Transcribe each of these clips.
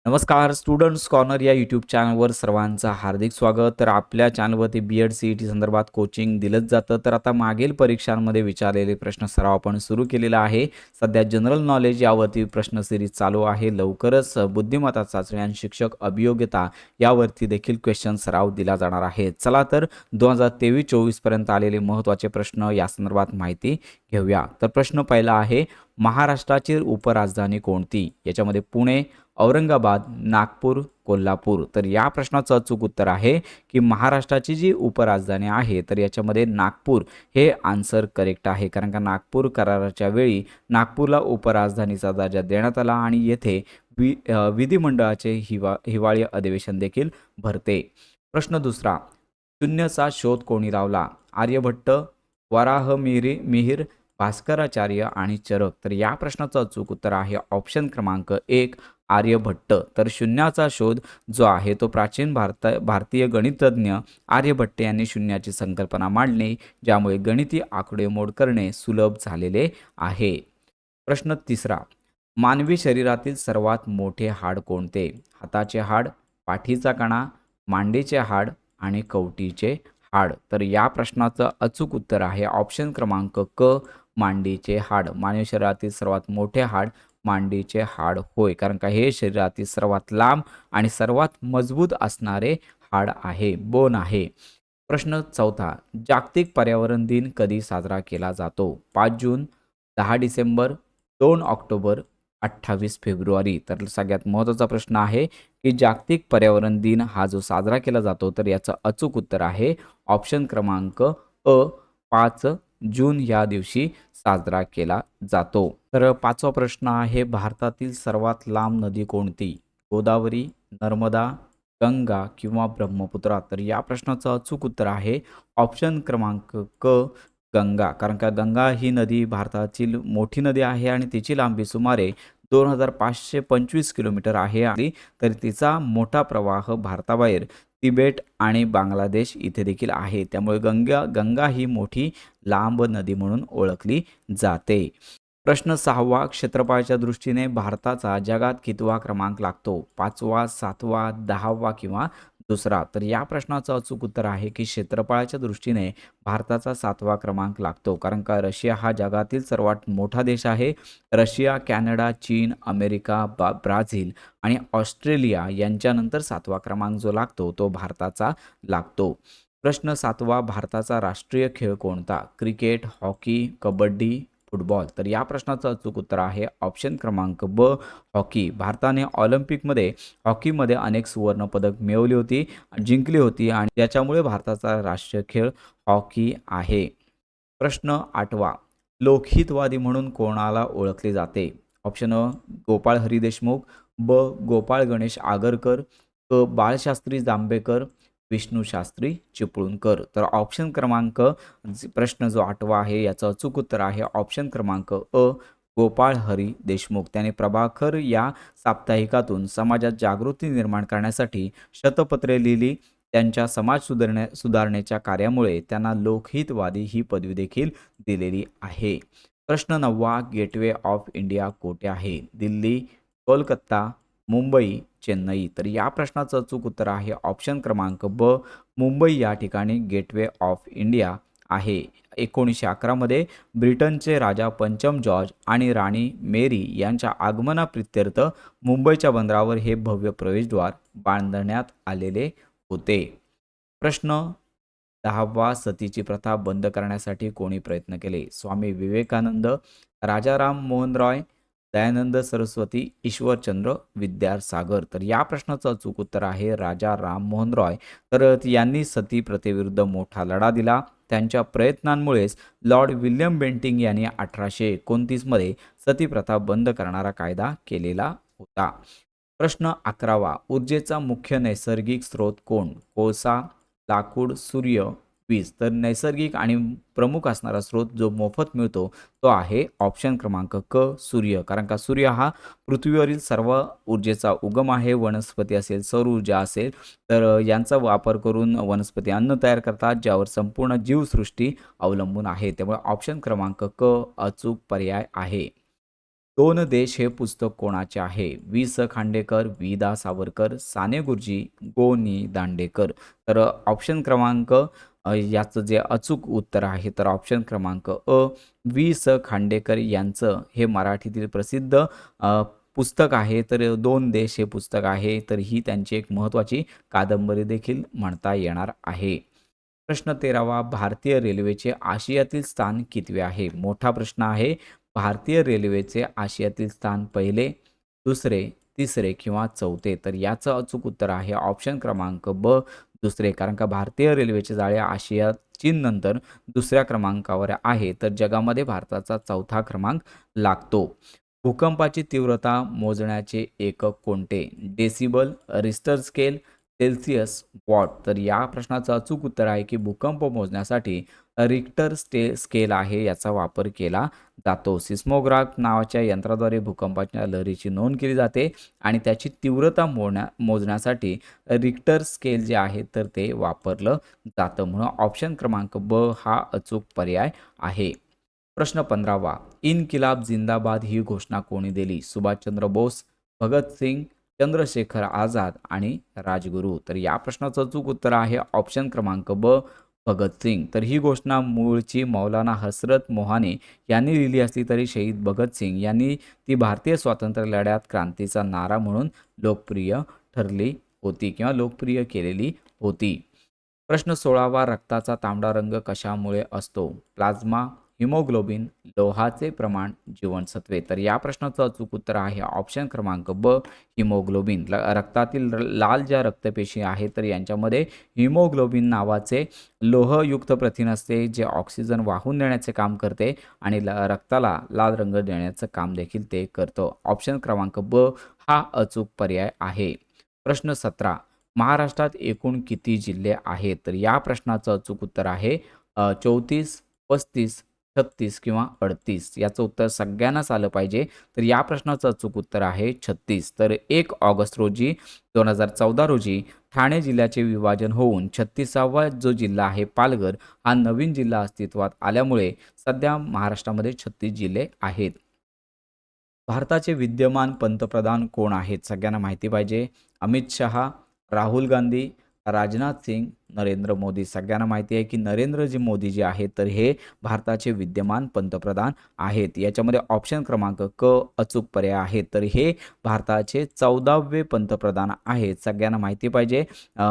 नमस्कार students corner या YouTube चॅनलवर सर्वांचं हार्दिक स्वागत. तर आपल्या चॅनलवरती बी-एड सी-ई-टी संदर्भात कोचिंग दिलंच जातं. तर आता मागील परीक्षांमध्ये विचारलेले प्रश्न सराव आपण सुरू केलेला आहे. सध्या जनरल नॉलेज यावरती प्रश्न सिरीज चालू आहे. लवकरच बुद्धिमत्ता चाचणी आणि शिक्षक अभियोग्यता यावरती देखील क्वेश्चन सराव दिला जाणार आहे. चला तर 2023-24 पर्यंत आलेले महत्त्वाचे प्रश्न या संदर्भात माहिती घेऊया. तर प्रश्न पहिला आहे, महाराष्ट्राची उपराजधानी कोणती? याच्यामध्ये पुणे, औरंगाबाद, नागपूर, कोल्हापूर. तर या प्रश्नाचं अचूक उत्तर आहे की महाराष्ट्राची जी उपराजधानी आहे तर याच्यामध्ये नागपूर हे आन्सर करेक्ट आहे. कारण का नागपूर कराराच्या वेळी नागपूरला उपराजधानीचा दर्जा देण्यात आला आणि येथे विधिमंडळाचे हिवाळी अधिवेशन देखील भरते. प्रश्न दुसरा, शून्यचा शोध कोणी लावला? आर्यभट्ट, वराह मिहिर, भास्कराचार्य आणि चरक. तर या प्रश्नाचं अचूक उत्तर आहे ऑप्शन क्रमांक 1 आर्यभट्ट. तर शून्याचा शोध जो आहे तो प्राचीन भारतीय गणितज्ञ आर्यभट्ट यांनी शून्याची संकल्पना मांडली, ज्यामुळे गणिती आकडेमोड करणे सुलभ झालेले आहे. प्रश्न तिसरा, मानवी शरीरातील सर्वात मोठे हाड कोणते? हाताचे हाड, पाठीचा कणा, मांडीचे हाड आणि कवटीचे हाड. तर या प्रश्नाचं अचूक उत्तर आहे ऑप्शन क्रमांक क मांडीचे हाड. मानवी शरीरातील सर्वात मोठे हाड मांडीचे हाड होय, कारण का हे शरीरातील सर्वात लांब आणि सर्वात मजबूत असणारे हाड आहे, बोन आहे. प्रश्न चौथा, जागतिक पर्यावरण दिन कधी साजरा केला जातो? 5 जून, 10 डिसेंबर, 2 ऑक्टोबर, 28 फेब्रुवारी. तर सगळ्यात महत्त्वाचा प्रश्न आहे की जागतिक पर्यावरण दिन हा जो साजरा केला जातो तर याचं अचूक उत्तर आहे ऑप्शन क्रमांक अ 5 जून या दिवशी साजरा केला जातो. तर पाचवा प्रश्न आहे, भारतातील सर्वात लांब नदी कोणती? गोदावरी, नर्मदा, गंगा किंवा ब्रह्मपुत्रा. तर या प्रश्नाचं अचूक उत्तर आहे ऑप्शन क्रमांक क गंगा. कारण का गंगा ही नदी भारतातील मोठी नदी आहे आणि तिची लांबी सुमारे 2525 किलोमीटर आहे आणि तर तिचा मोठा प्रवाह भारताबाहेर तिबेट आणि बांगलादेश इथे देखील आहे. त्यामुळे गंगा ही मोठी लांब नदी म्हणून ओळखली जाते. प्रश्न 6वा, क्षेत्रफळाच्या दृष्टीने भारताचा जगात कितवा क्रमांक लागतो? 5वा, 7वा, 10वा किंवा दुसरा. तर या प्रश्नाचं अचूक उत्तर आहे की क्षेत्रफळाच्या दृष्टीने भारताचा 7वा क्रमांक लागतो. कारण का रशिया हा जगातील सर्वात मोठा देश आहे. रशिया, कॅनडा, चीन, अमेरिका, ब्राझील आणि ऑस्ट्रेलिया यांच्यानंतर 7वा क्रमांक जो लागतो तो भारताचा लागतो. प्रश्न 7वा, भारताचा राष्ट्रीय खेळ कोणता? Cricket, hockey, kabaddi, football. तर या प्रश्नाचं अचूक उत्तर आहे ऑप्शन क्रमांक ब हॉकी. भारताने ऑलिम्पिकमध्ये हॉकीमध्ये अनेक सुवर्ण पदक जिंकली होती आणि त्याच्यामुळे भारताचा राष्ट्रीय खेळ हॉकी आहे. प्रश्न 8वा, लोकहितवादी म्हणून कोणाला ओळखले जाते? ऑप्शन अ गोपाळ हरी देशमुख, ब गोपाळ गणेश आगरकर, क बाळशास्त्री जांभेकर, विष्णू शास्त्री चिपळूणकर. तर ऑप्शन क्रमांक प्रश्न जो 8वा आहे याचं अचूक उत्तर आहे ऑप्शन क्रमांक अ गोपाळ हरी देशमुख. त्याने प्रभाकर या साप्ताहिकातून समाजात जागृती निर्माण करण्यासाठी शतपत्रे लिहिली. त्यांच्या समाज सुधारणेच्या कार्यामुळे त्यांना लोकहितवादी ही पदवी देखील दिलेली आहे. प्रश्न 9वा, गेटवे ऑफ इंडिया कोठे आहे? दिल्ली, कोलकाता, मुंबई, चेन्नई. तर या प्रश्नाचं अचूक उत्तर आहे ऑप्शन क्रमांक ब मुंबई या ठिकाणी गेटवे ऑफ इंडिया आहे. 1911 मध्ये ब्रिटनचे राजा पंचम जॉर्ज आणि राणी मेरी यांच्या आगमनाप्रित्यर्थ मुंबईच्या बंदरावर हे भव्य प्रवेशद्वार बांधण्यात आलेले होते. प्रश्न 10वा, सतीची प्रथा बंद करण्यासाठी कोणी प्रयत्न केले? स्वामी विवेकानंद, राजाराम मोहन रॉय, दयानंद सरस्वती, ईश्वरचंद्र विद्यासागर. तर या प्रश्नाचं अचूक उत्तर आहे राजा राममोहन रॉय. तर यांनी सती प्रथेविरुद्ध मोठा लढा दिला. त्यांच्या प्रयत्नांमुळेच लॉर्ड विल्यम बेंटिंक यांनी 1829 मध्ये सती प्रथा बंद करणारा कायदा केलेला होता. प्रश्न 11वा, ऊर्जेचा मुख्य नैसर्गिक स्रोत कोण? कोळसा, लाकूड, सूर्य, वीज. तर नैसर्गिक आणि प्रमुख असणारा स्रोत जो मोफत मिळतो तो आहे ऑप्शन क्रमांक क सूर्य. कारण का सूर्य हा पृथ्वीवरील सर्व ऊर्जेचा उगम आहे. वनस्पती असेल, सौर ऊर्जा असेल, तर यांचा वापर करून वनस्पती अन्न तयार करतात, ज्यावर संपूर्ण जीवसृष्टी अवलंबून आहे. त्यामुळे ऑप्शन क्रमांक क अचूक पर्याय आहे. दोन देश हे पुस्तक कोणाचे आहे? वि. स. खांडेकर, वि. दा. सावरकर, साने गुरुजी, गो. नी. दांडेकर. तर ऑप्शन क्रमांक याचं जे अचूक उत्तर आहे तर ऑप्शन क्रमांक अ, वि. स. खांडेकर यांचं हे मराठीतील प्रसिद्ध पुस्तक आहे. तर दोन देश हे पुस्तक आहे. तर ही त्यांची एक महत्त्वाची कादंबरी देखील म्हणता येणार आहे. प्रश्न 13वा, भारतीय रेल्वेचे आशियातील स्थान कितवे आहे? मोठा प्रश्न आहे. भारतीय रेल्वेचे आशियातील स्थान पहिले, दुसरे, तिसरे किंवा चौथे. तर याचं अचूक उत्तर आहे ऑप्शन क्रमांक ब, दुसरे. कारण का भारतीय रेल्वेचे जाळे आशिया, चीननंतर दुसऱ्या क्रमांकावर आहे. तर जगामध्ये भारताचा चौथा क्रमांक लागतो. भूकंपाची तीव्रता मोजण्याचे एकक कोणते? Decibel, Richter scale, Celsius, what. तर या प्रश्नाचं अचूक उत्तर आहे की भूकंप मोजण्यासाठी रिक्टर स्केल आहे याचा वापर केला जातो. सिस्मोग्राफ नावाच्या यंत्राद्वारे भूकंपाच्या लहरीची नोंद केली जाते आणि त्याची तीव्रता मोजण्यासाठी रिक्टर स्केल जे आहे तर ते वापरलं जातं. म्हणून ऑप्शन क्रमांक ब हा अचूक पर्याय आहे. प्रश्न 15वा, इन्किलाब जिंदाबाद ही घोषणा कोणी दिली? सुभाषचंद्र बोस, भगतसिंग, चंद्रशेखर आझाद आणि राजगुरू. तर या प्रश्नाचं अचूक उत्तर आहे ऑप्शन क्रमांक ब, भगतसिंग. तर ही घोषणा मूळची मौलाना हसरत मोहानी यांनी लिहिली असली तरी शहीद भगतसिंग यांनी ती भारतीय स्वातंत्र्य लढ्यात क्रांतीचा नारा म्हणून लोकप्रिय ठरली होती किंवा लोकप्रिय केलेली होती. प्रश्न 16वा, रक्ताचा तांबडा रंग कशामुळे असतो? प्लाझ्मा, हिमोग्लोबिन, लोहाचे प्रमाण, जीवनसत्वे. तर या प्रश्नाचं अचूक उत्तर आहे ऑप्शन क्रमांक ब, हिमोग्लोबिन. रक्तातील लाल ज्या रक्तपेशी आहेत तर यांच्यामध्ये हिमोग्लोबिन नावाचे लोहयुक्त प्रथिन असते जे ऑक्सिजन वाहून नेण्याचे काम करते आणि रक्ताला लाल रंग देण्याचं काम देखील ते करतं. ऑप्शन क्रमांक ब हा अचूक पर्याय आहे. प्रश्न 17, महाराष्ट्रात एकूण किती जिल्हे आहेत? तर या प्रश्नाचं अचूक उत्तर आहे 34, 35, 36 किंवा 38. याचं उत्तर सगळ्यांनाच आलं पाहिजे. तर या प्रश्नाचं अचूक उत्तर आहे 36. तर 1 ऑगस्ट रोजी 2014 रोजी ठाणे जिल्ह्याचे विभाजन होऊन 36वा जो जिल्हा आहे पालघर हा नवीन जिल्हा अस्तित्वात आल्यामुळे सध्या महाराष्ट्रामध्ये 36 जिल्हे आहेत. भारताचे विद्यमान पंतप्रधान कोण आहेत? सगळ्यांना माहिती पाहिजे. अमित शहा, राहुल गांधी, राजनाथ सिंग, नरेंद्र मोदी. सगळ्यांना माहिती आहे की नरेंद्रजी मोदी जे आहेत तर हे भारताचे विद्यमान पंतप्रधान आहेत. याच्यामध्ये ऑप्शन क्रमांक क अचूक पर्याय आहे. तर हे भारताचे 14वे पंतप्रधान आहेत. सगळ्यांना माहिती पाहिजे.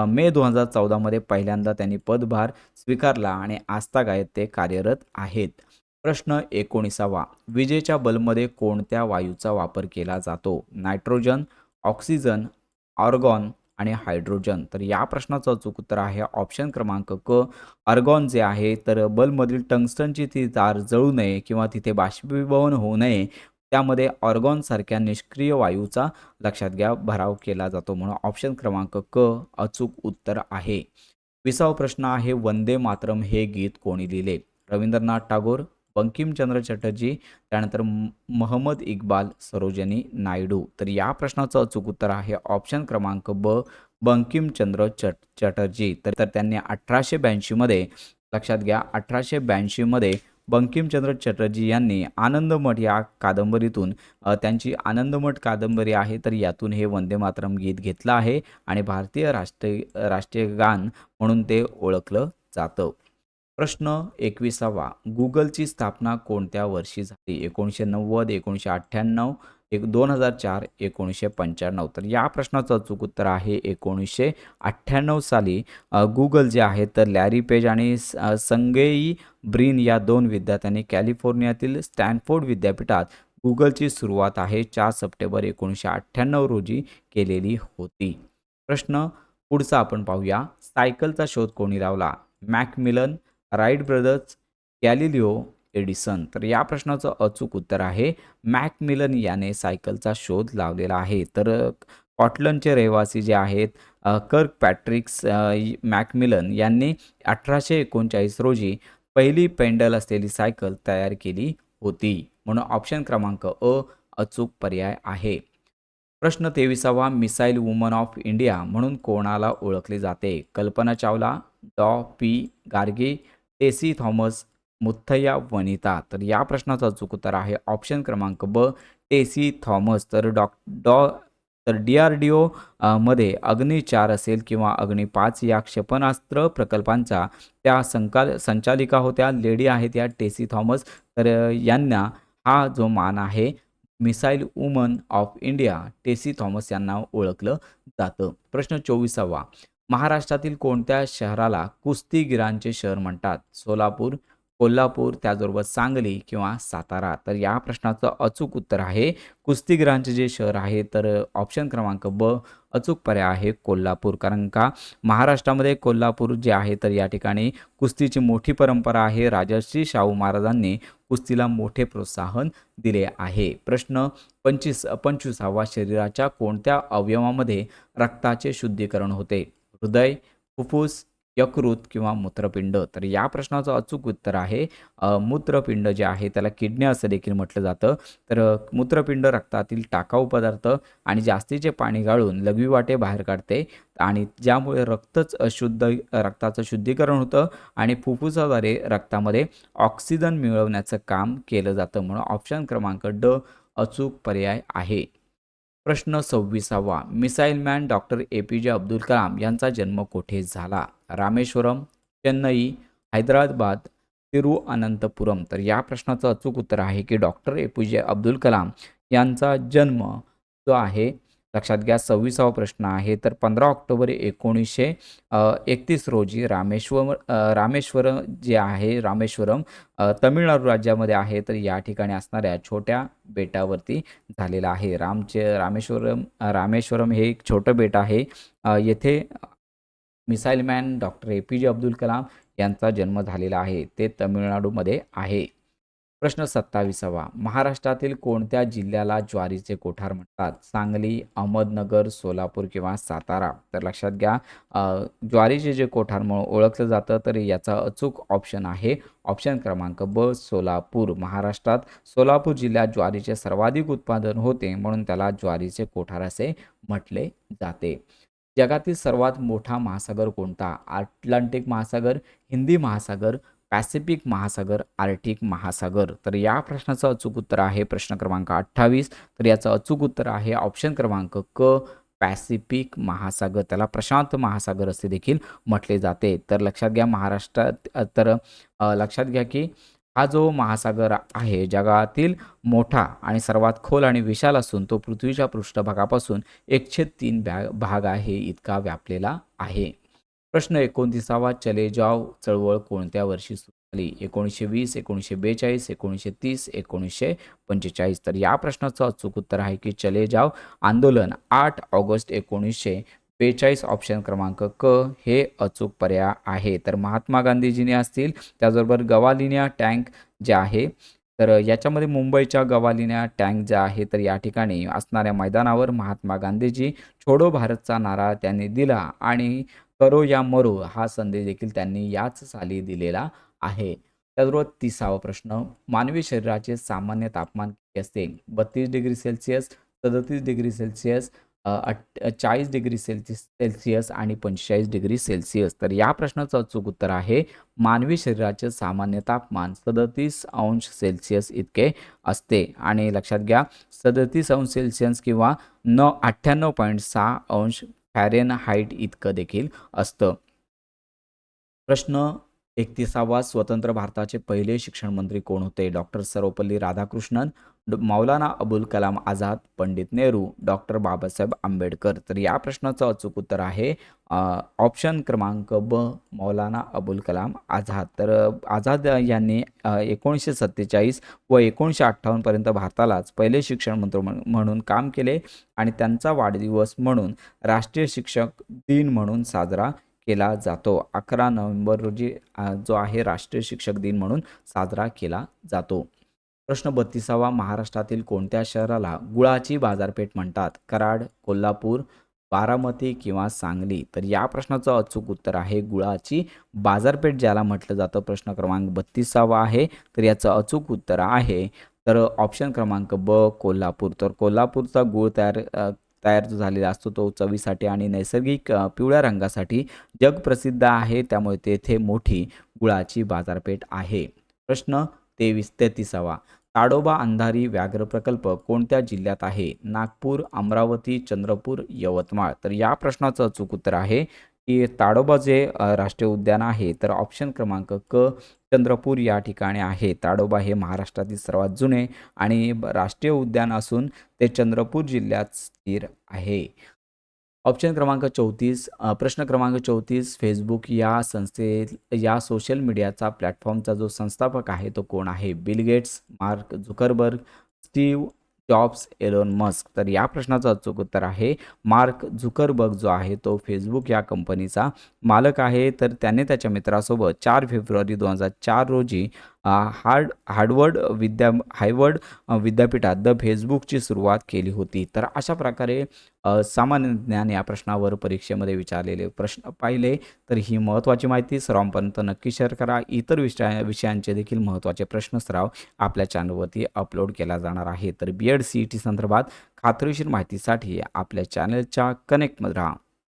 मे 2014 मध्ये पहिल्यांदा त्यांनी पदभार स्वीकारला आणि आजतागायत ते कार्यरत आहेत. प्रश्न 19वा, विजेच्या बल्बमध्ये कोणत्या वायूचा वापर केला जातो? नायट्रोजन, ऑक्सिजन, आर्गॉन आणि हायड्रोजन. तर या प्रश्नाचं अचूक उत्तर आहे ऑप्शन क्रमांक क, आर्गॉन जे आहे तर बल्बमधील टंगस्टनची ती तार जळू नये किंवा तिथे बाष्पीभवन होऊ नये त्यामध्ये ऑर्गॉनसारख्या निष्क्रिय वायूचा लक्षात घ्या भराव केला जातो. म्हणून ऑप्शन क्रमांक क अचूक उत्तर आहे. 20वा प्रश्न आहे, वंदे मातरम हे गीत कोणी लिहिले? रवींद्रनाथ टागोर, बंकिमचंद्र चटर्जी, त्यानंतर मोहम्मद इक्बाल, सरोजिनी नायडू. तर या प्रश्नाचं अचूक उत्तर आहे ऑप्शन क्रमांक ब, बंकिमचंद्र चटर्जी. तर त्यांनी 1882 मध्ये लक्षात घ्या 1882 मध्ये बंकिमचंद्र चटर्जी यांनी आनंदमठ या कादंबरीतून त्यांची आनंदमठ कादंबरी आहे तर यातून हे वंदे मातरम गीत घेतलं आहे आणि भारतीय राष्ट्रीय गान म्हणून ते ओळखलं जातं. प्रश्न 21वा, गुगलची स्थापना कोणत्या वर्षी झाली? 1990, 1998, 2004, 1995. तर या प्रश्नाचं अचूक उत्तर आहे 1998 साली गुगल जे आहे तर लॅरी पेज आणि संगेई ब्रिन या दोन विद्यार्थ्यांनी कॅलिफोर्नियातील स्टॅनफोर्ड विद्यापीठात गुगलची सुरुवात आहे 4 सप्टेंबर 1998 रोजी केलेली होती. प्रश्न पुढचा आपण पाहूया. सायकलचा शोध कोणी लावला? Macmillan, Wright brothers, Galileo, Edison. तर या प्रश्नाचं अचूक उत्तर आहे मॅकमिलन याने सायकलचा शोध लावलेला आहे. तर स्कॉटलंडचे रहिवासी जे आहेत कर्क पॅट्रिक्स मॅकमिलन यांनी 1839 रोजी पहिली पेंडल असलेली सायकल तयार केली होती. म्हणून ऑप्शन क्रमांक अ अचूक पर्याय आहे. प्रश्न 23वा, मिसाईल वुमन ऑफ इंडिया म्हणून कोणाला ओळखले जाते? कल्पना चावला, डॉ. पी. गार्गी, टेसी थॉमस, मुथय्या वनिता. तर या प्रश्नाचं अचूक उत्तर आहे ऑप्शन क्रमांक ब, टेसी थॉमस. तर तर DRDO मध्ये अग्नी 4 असेल किंवा अग्नी 5 या क्षेपणास्त्र प्रकल्पांच्या त्या संचालिका होत्या. लेडी आहेत या टेसी थॉमस. तर यांना हा जो मान आहे missile woman of India Tessy Thomas यांना ओळखलं जातं. प्रश्न 24वा. महाराष्ट्रातील कोणत्या शहराला कुस्तीगीरांचे शहर म्हणतात? सोलापूर, कोल्हापूर, त्याचबरोबर सांगली किंवा सातारा. तर या प्रश्नाचं अचूक उत्तर आहे कुस्तीगीरांचे जे शहर आहे तर ऑप्शन क्रमांक ब अचूक पर्याय आहे कोल्हापूर. कारण का महाराष्ट्रामध्ये कोल्हापूर जे आहे तर या ठिकाणी कुस्तीची मोठी परंपरा आहे. राजर्षी शाहू महाराजांनी कुस्तीला मोठे प्रोत्साहन दिले आहे. प्रश्न 25वा. शरीराच्या कोणत्या अवयवामध्ये रक्ताचे शुद्धीकरण होते? हृदय, फुफ्फुस, यकृत किंवा मूत्रपिंड. तर या प्रश्नाचं अचूक उत्तर आहे मूत्रपिंड जे आहे त्याला किडनी असं देखील म्हटलं जातं. तर मूत्रपिंड रक्तातील टाकाऊ पदार्थ आणि जास्तीचे पाणी गाळून लघवीवाटे बाहेर काढते आणि ज्यामुळे रक्ताचं शुद्धीकरण होतं आणि फुफ्फुसाद्वारे रक्तामध्ये ऑक्सिजन मिळवण्याचं काम केलं जातं. म्हणून ऑप्शन क्रमांक ड अचूक पर्याय आहे. प्रश्न 26वा. Missile man doctor APJ Abdul Kalam यांचा जन्म कोठे झाला? रामेश्वरम, चेन्नई, हैदराबाद, तिरुअनंतपुरम. तर या प्रश्नाचं अचूक उत्तर आहे की डॉक्टर APJ अब्दुल कलाम यांचा जन्म जो आहे लक्षात घ्या 26वा प्रश्न आहे तर 15 ऑक्टोबर 1931 रोजी रामेश्वरम जे आहे रामेश्वरम तमिळनाडू राज्यामध्ये आहे. तर या ठिकाणी असणाऱ्या छोट्या बेटावरती झालेला आहे. रामेश्वरम हे एक छोटं बेट आहे. येथे missile man doctor APJ Abdul Kalam यांचा जन्म झालेला आहे. ते तमिळनाडूमध्ये आहे. प्रश्न 27वा. महाराष्ट्रातील कोणत्या जिल्ह्याला ज्वारीचे कोठार म्हणतात? सांगली, अहमदनगर, सोलापूर किंवा सातारा. तर लक्षात घ्या ज्वारीचे जे कोठार म्हणून ओळखलं जातं तर याचा अचूक ऑप्शन आहे ऑप्शन क्रमांक ब सोलापूर. महाराष्ट्रात सोलापूर जिल्ह्यात ज्वारीचे सर्वाधिक उत्पादन होते म्हणून त्याला ज्वारीचे कोठार असे म्हटले जाते. जगातील सर्वात मोठा महासागर कोणता? अटलांटिक महासागर, हिंदी महासागर, पॅसिफिक महासागर, आर्क्टिक महासागर. तर या प्रश्नाचं अचूक उत्तर आहे प्रश्न क्रमांक 28. तर याचं अचूक उत्तर आहे ऑप्शन क्रमांक क पॅसिफिक महासागर. त्याला प्रशांत महासागर असे देखील म्हटले जाते. तर लक्षात घ्या लक्षात घ्या की हा जो महासागर आहे जगातील मोठा आणि सर्वात खोल आणि विशाल असून तो पृथ्वीच्या पृष्ठभागापासून 1/3 भाग आहे इतका व्यापलेला आहे. प्रश्न 29वा. चले जाव चळवळ कोणत्या वर्षी सुरू झाली? 1920, 1942, 1930, 1945. तर या प्रश्नाचं अचूक उत्तर आहे की चले जाव आंदोलन 8 ऑगस्ट 1942 ऑप्शन क्रमांक क हे अचूक पर्याय आहे. तर महात्मा गांधीजींनी असतील त्याचबरोबर गवालिनिया टँक जे आहे तर याच्यामध्ये मुंबईच्या गवालिनिया टँक जे आहे तर या ठिकाणी असणाऱ्या मैदानावर महात्मा गांधीजी छोडो भारतचा नारा त्यांनी दिला आणि करो या मरो हा संदेश देखील त्यांनी याच साली दिलेला आहे. त्याचबरोबर 30वा प्रश्न. मानवी शरीराचे सामान्य तापमान किती असते? 32 degree Celsius, 37 degree Celsius, 40 degree Celsius आणि 45 डिग्री सेल्सिअस. तर या प्रश्नाचं अचूक उत्तर आहे मानवी शरीराचे सामान्य तापमान 37 अंश सेल्सिअस इतके असते. आणि लक्षात घ्या 37 अंश सेल्सिअस किंवा 98.6 अंश फॅरेनहाइट इतकं देखील असतं. प्रश्न 31वा. स्वतंत्र भारताचे पहिले शिक्षण मंत्री कोण होते? Doctor Sarvepalli Radhakrishnan, Maulana Abul Kalam Azad, Pandit Nehru, doctor Babasaheb Ambedkar. तर या प्रश्नाचं अचूक उत्तर आहे ऑप्शन क्रमांक ब मौलाना अबुल कलाम आझाद. तर आझाद यांनी 1947 व 1958 पर्यंत भारतालाच पहिले शिक्षण मंत्री म्हणून काम केले आणि त्यांचा वाढदिवस म्हणून राष्ट्रीय शिक्षक दिन म्हणून साजरा केला जातो. 11 नोव्हेंबर रोजी जो आहे राष्ट्रीय शिक्षक दिन म्हणून साजरा केला जातो. प्रश्न 32वा. महाराष्ट्रातील कोणत्या शहराला गुळाची बाजारपेठ म्हणतात? कराड, कोल्हापूर, बारामती किंवा सांगली. तर या प्रश्नाचं अचूक उत्तर आहे गुळाची बाजारपेठ ज्याला म्हटलं जातं. प्रश्न क्रमांक 32वा आहे तर याचं अचूक उत्तर आहे तर ऑप्शन क्रमांक ब कोल्हापूर. तर कोल्हापूरचा गुळ तयार जो झालेला असतो तो चवीसाठी आणि नैसर्गिक पिवळ्या रंगासाठी जगप्रसिद्ध आहे. त्यामुळे तेथे मोठी गुळाची बाजारपेठ आहे. प्रश्न 33वा. ताडोबा अंधारी व्याघ्र प्रकल्प कोणत्या जिल्ह्यात आहे? नागपूर, अमरावती, चंद्रपूर, यवतमाळ. तर या प्रश्नाचं अचूक उत्तर आहे की ताडोबा जे राष्ट्रीय उद्यान आहे, तर ऑप्शन क्रमांक क चंद्रपूर या ठिकाणी आहे. ताडोबा हे महाराष्ट्रातील सर्वात जुने आणि राष्ट्रीय उद्यान असून ते चंद्रपूर जिल्ह्यात स्थिर आहे. ऑप्शन क्रमांक 34 प्रश्न क्रमांक 34 फेसबुक या या सोशल मीडियाचा प्लॅटफॉर्मचा जो संस्थापक आहे तो कोण आहे? Bill Gates, Mark Zuckerberg, Steve Jobs, Elon Musk. तर या प्रश्नाचं अचूक उत्तर आहे मार्क झुकरबर्ग जो आहे तो फेसबुक या कंपनीचा मालक आहे. तर त्याने त्याच्या मित्रासोबत 4 फेब्रुवारी 2004 रोजी हार्वर्ड विद्यापीठात द फेसबुकची सुरुवात केली होती. तर अशा प्रकारे सामान्य ज्ञान या प्रश्नावर परीक्षेमध्ये विचारलेले प्रश्न पाहिले. तर ही महत्त्वाची माहिती सर्वांपर्यंत नक्की शेअर करा. इतर विषयांचे देखील महत्त्वाचे प्रश्न सराव आपल्या चॅनलवरती अपलोड केला जाणार आहे. तर BEd CET संदर्भात खात्रीशीर माहितीसाठी आपल्या चॅनलच्या कनेक्टमध्ये राहा.